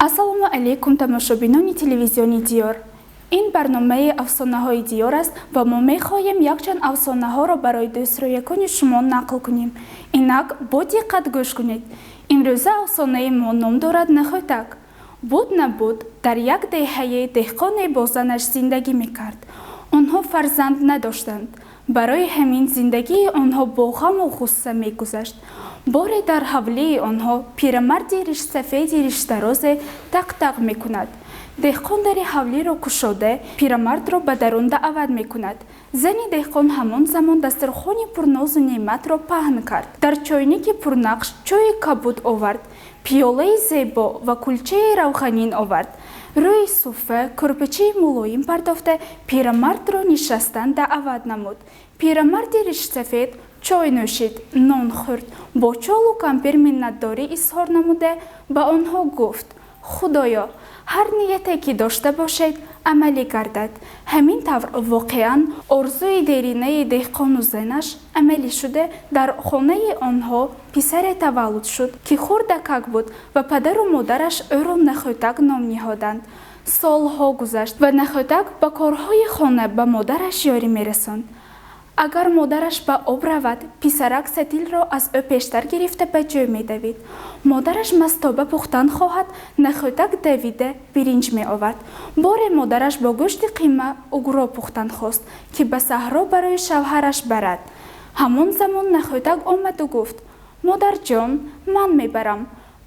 ассалому алейкум тамошобинони телевизиони Диёр. Ин барномаи афсонаҳои Диёр аст ва мо мехоҳем якчанд афсонаҳоро барои дӯстроякони шумо нақл кунем. Инак бо диққат гӯш кунед. Имрӯза афсонаи мо ном дорад Нахӯтак. Буд набуд, дар як деҳае деҳқоне бо занаш зиндагӣ мекард. Онҳо фарзанд надоштанд. Барои ҳамин зиндагии онҳо бо ғаму ғусса мегузашт. Боре дар ҳавлии онҳо пирамарди ришсафеди ришдарозе тақ-тақ мекунад. Деҳқон дари ҳавлиро кушода, пирамардро ба дарун даъват мекунад. Зани деҳқон ҳамон замон дастархони пурнозу неъматро паҳн кард. Дар чойники пурнақш чойи кабуд овард, пиёлаи зебо ва кулчаи равғанин овард. Рӯи суфа кӯрпачаи мулоим пардохта, пирамардро нишастан даъват намуд. Пирамарди ришсафед чой нӯшид, нон хӯрд, бо чолу кампир миннатдорӣ изҳор намуда ба онҳо гуфт: худоё, ҳар нияте ки дошта бошед, амалӣ гардад. Ҳамин тавр воқеан орзуи деринаи деҳқону занаш амалӣ шуда, дар хонаи онҳо писаре таваллуд шуд, ки хурдакак буд ва падару модараш ӯро Нахӯтак ном ниҳоданд. Солҳо гузашт ва Нахӯтак ба корҳои хона ба модараш ёрӣ мерасонд. Агар модараш ба об равад, писарак сатилро аз ӯ пештар гирифта ба ҷой медавид. Модараш мастоба пухтан хоҳад, Нахӯтак давида биринҷ меовард. Боре модараш бо гӯшти қима угро пухтан хост, ки ба саҳро барои шавҳараш барад. Ҳамон замон Нахӯтак омаду гуфт: модарҷон, ман мебарам.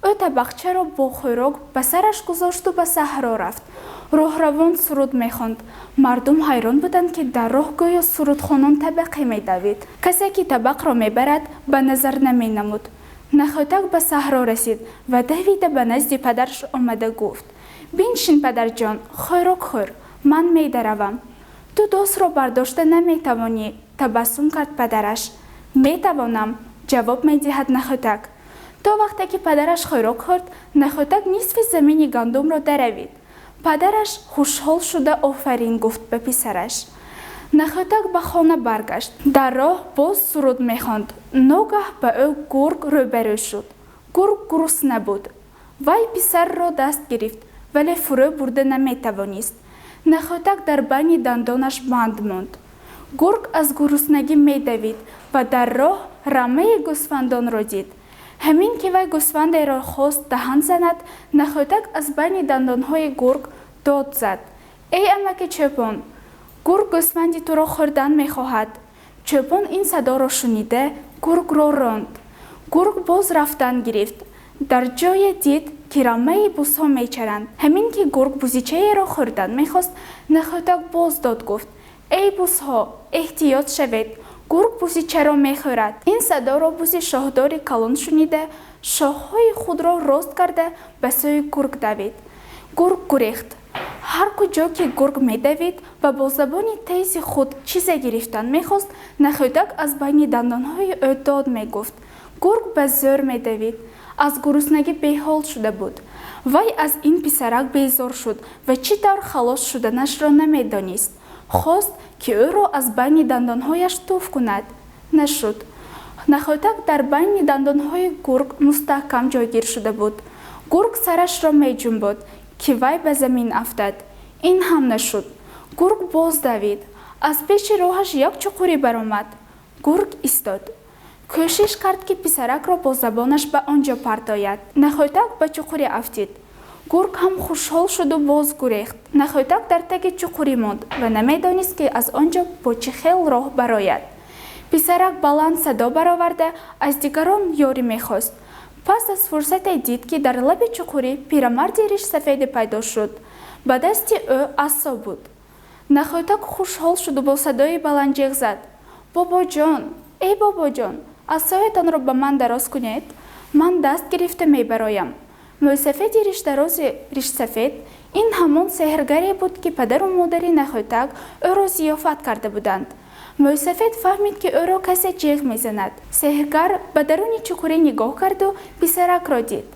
Ӯ табақчаро бо хӯрок ба сараш гузошту ба саҳро рафт. Роҳравон суруд мехонд. Мардум ҳайрон буданд, ки дар роҳ гӯё сурудхонон табақе медавид. Касе ки табақро мебарад, ба назар наменамуд. Нахӯтак ба саҳро расид ва давида ба назди падараш омада гуфт: биншин, падарҷон, хӯрок хӯр, ман медаравам. Ту достро бардошта наметавонӣ, табассум кард падараш. Метавонам, ҷавоб медиҳад Нахӯтак. То вақте ки падараш хӯрок хӯрд, Нахӯтак нисфи замини гандумро даравид. Падараш хушҳол шуда офарин гуфт ба писараш. Нахӯтак ба хона баргашт. Дар роҳ боз суруд мехонд. Ногаҳ ба ӯ гург рӯбарӯ шуд. Гург гурусна буд. Вай писарро даст гирифт, вале фурӯ бурда наметавонист. Нахӯтак дар байни дандонаш банд монд. Гург аз гуруснагӣ медавид ва дар роҳ рамаи гӯсфандонро дид. Ҳамин ки вай гӯсфандеро хост даҳан занад, Нахӯтак аз байни дандонҳои гург дод зад: эй амаки чӯпон, гург гӯсфанди туро хӯрдан мехоҳад. Чӯпон ин садоро шунида, гургро ронд. Гург боз рафтан гирифт. Дар ҷое дид, ки рамаи бузҳо мечаранд. Ҳамин ки гург бузичаеро хӯрдан мехост, Нахӯтак боз дод гуфт: эй бузҳо, эҳтиёт шавед, гург бузичаро мехӯрад. Ин садоро бузи шоҳдори калон шунида, шохҳои худро рост карда ба сӯи гург давид. Гург гурехт. Ҳар куҷо ки гург медавид ва бо забони тези худ чизе гирифтан мехост, Нахӯтак аз байни дандонҳои ӯ дод мегуфт. Гург ба зӯр медавид. Аз гуруснагӣ беҳол шуда буд. Вай аз ин писарак безор шуд ва чӣ тавр халос шуданашро намедонист. хост, ки ӯро аз байни дандонҳояш туф кунад. Нашуд. Нахӯтак дар байни дандонҳои гург мустаҳкам ҷойгир шуда буд. Гург сарашро меҷунбуд, ки вай ба замин афтад. Ин ҳам нашуд. Гург боз давид. Аз пеши роҳаш як чуқурӣ баромад. Гург истод. кӯшиш кард, ки писаракро бо забонаш ба он ҷо партояд. Нахӯтак ба чуқурӣ афтид. Гург ҳам хушҳол шуду боз гурехт. Нахӯтак дар таги чуқурӣ монд ва намедонист, ки аз он ҷо бо чӣ хел роҳ барояд. Писарак баланд садо бароварда аз дигарон ёрӣ мехост. Пас аз фурсате дид, ки дар лаби чуқурӣ пирамарди ришсафеде пайдо шуд. Ба дасти ӯ асо буд. Нахӯтак хушҳол шуду бо садои баланд ҷиғ зад: бобоҷон, эй бобоҷон, асоятонро ба ман дароз кунед, ман даст гирифта мебароям. Мӯйсафеди ришдарози ришсафед ин ҳамон сеҳргаре буд, ки падару модари Нахӯтак ӯро зиёфат карда буданд. Мӯйсафед фаҳмид, ки ӯро касе ҷиғ мезанад. Сеҳргар ба даруни чуқурӣ нигоҳ карду писаракро дид.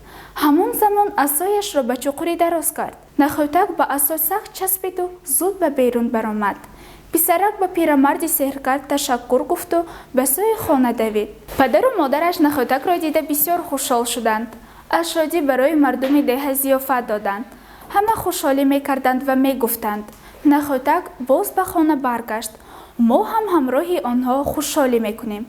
ҳамон замон асояшро ба чуқурӣ дароз кард. Нахӯтак ба асо сахт часпиду зуд ба берун баромад. Писарак ба пирамарди сеҳргар ташаккур гуфту ба сӯи хона давид. Падару модараш Нахӯтакро дида бисёр хушҳол шуданд. از شادی برای مردم ده ضیافت دادند. همه خوشحالی میکردند و میگفتند نخوتک باز به خانه برگشت. ما هم همراهی آنها خوشحالی میکنیم.